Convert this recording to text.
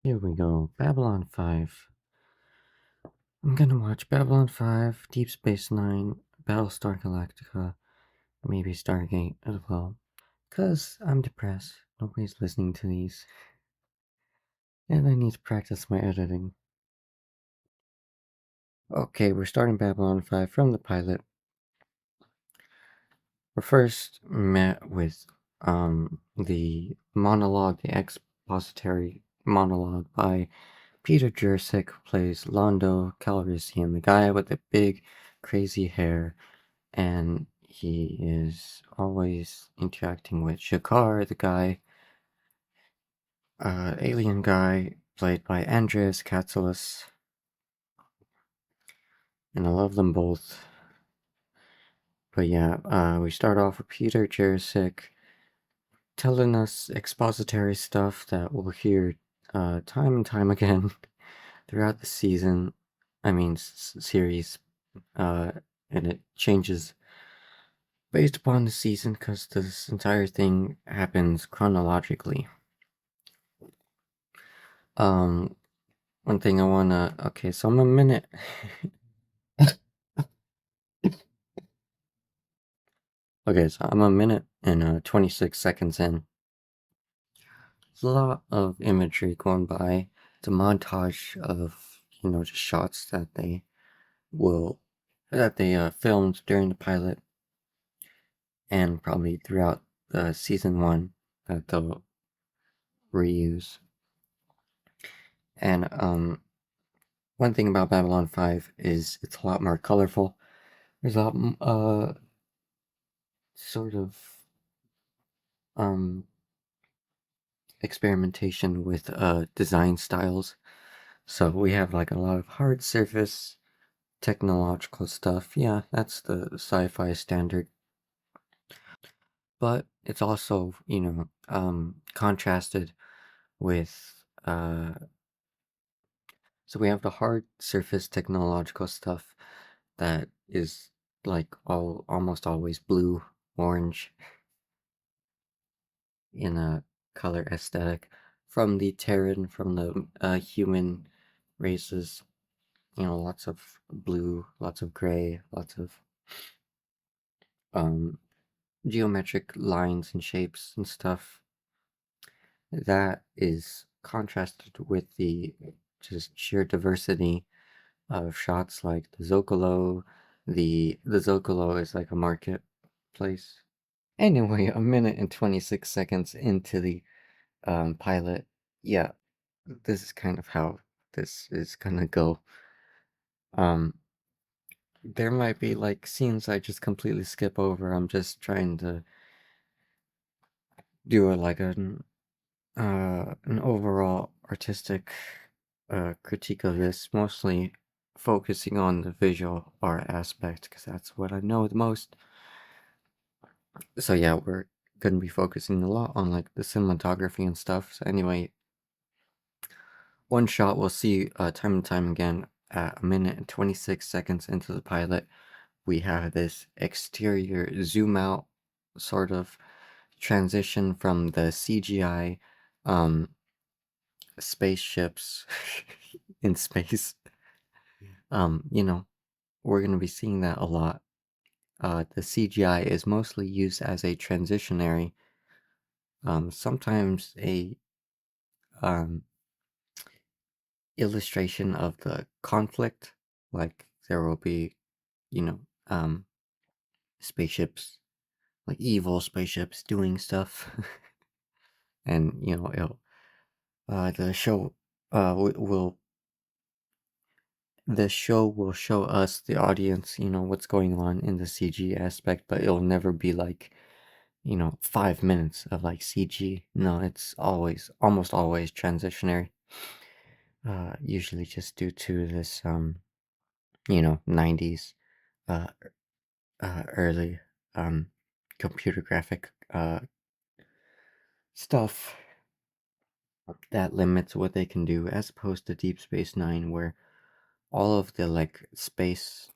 Here we go. Babylon 5. I'm gonna watch Babylon 5, Deep Space Nine, Battlestar Galactica, maybe Stargate as well. Cause I'm depressed. Nobody's listening to these. And I need to practice my editing. Okay, we're starting Babylon 5 from the pilot. We're first met with the monologue, the expository monologue by Peter Jurek, who plays Londo Calrissian, the guy with the big, crazy hair, and he is always interacting with Shakar, the guy, alien guy, played by Andreas Katsulas, and I love them both. But yeah, we start off with Peter Jurek telling us expository stuff that we'll hear time and time again throughout the season. I mean, series, and it changes based upon the season because this entire thing happens chronologically. Um, One thing I wanna. Okay, so I'm a minute. Okay, so I'm a minute and 26 seconds in. There's a lot of imagery going by. It's a montage of just shots will that they filmed during the pilot and probably throughout the season one that they'll reuse. And one thing about Babylon 5 is it's a lot more colorful. There's a lot sort of um experimentation with design styles. So we have like a lot of hard surface technological stuff. Yeah, that's the sci-fi standard. But it's also, contrasted with so we have the hard surface technological stuff that is like almost always blue, orange in a color aesthetic from the Terran, from the human races. Lots of blue, lots of gray, lots of um, geometric lines and shapes and stuff. That is contrasted with the just sheer diversity of shots like the Zocalo. The Zocalo is like a marketplace. Anyway, a minute and 26 seconds into the pilot. Yeah, this is kind of how this is gonna go. Um, there might be like scenes I just completely skip over. I'm just trying to do an overall artistic critique of this, mostly focusing on the visual art aspect because that's what I know the most. So yeah, we're gonna be focusing a lot on like the cinematography and stuff. So anyway, one shot we'll see time and time again at a minute and 26 seconds into the pilot. We have this exterior zoom out sort of transition from the CGI um, spaceships in space. You know, we're going to be seeing that a lot. The CGI is mostly used as a transitionary, sometimes a um, illustration of the conflict. Like there will be, you know, spaceships, like evil spaceships doing stuff, and the show will the show will show us the audience, what's going on in the CG aspect, but it'll never be like 5 minutes of like CG. No, it's almost always transitionary. Usually just due to this 90s uh, early computer graphic stuff that limits what they can do, as opposed to Deep Space Nine, where all of the like space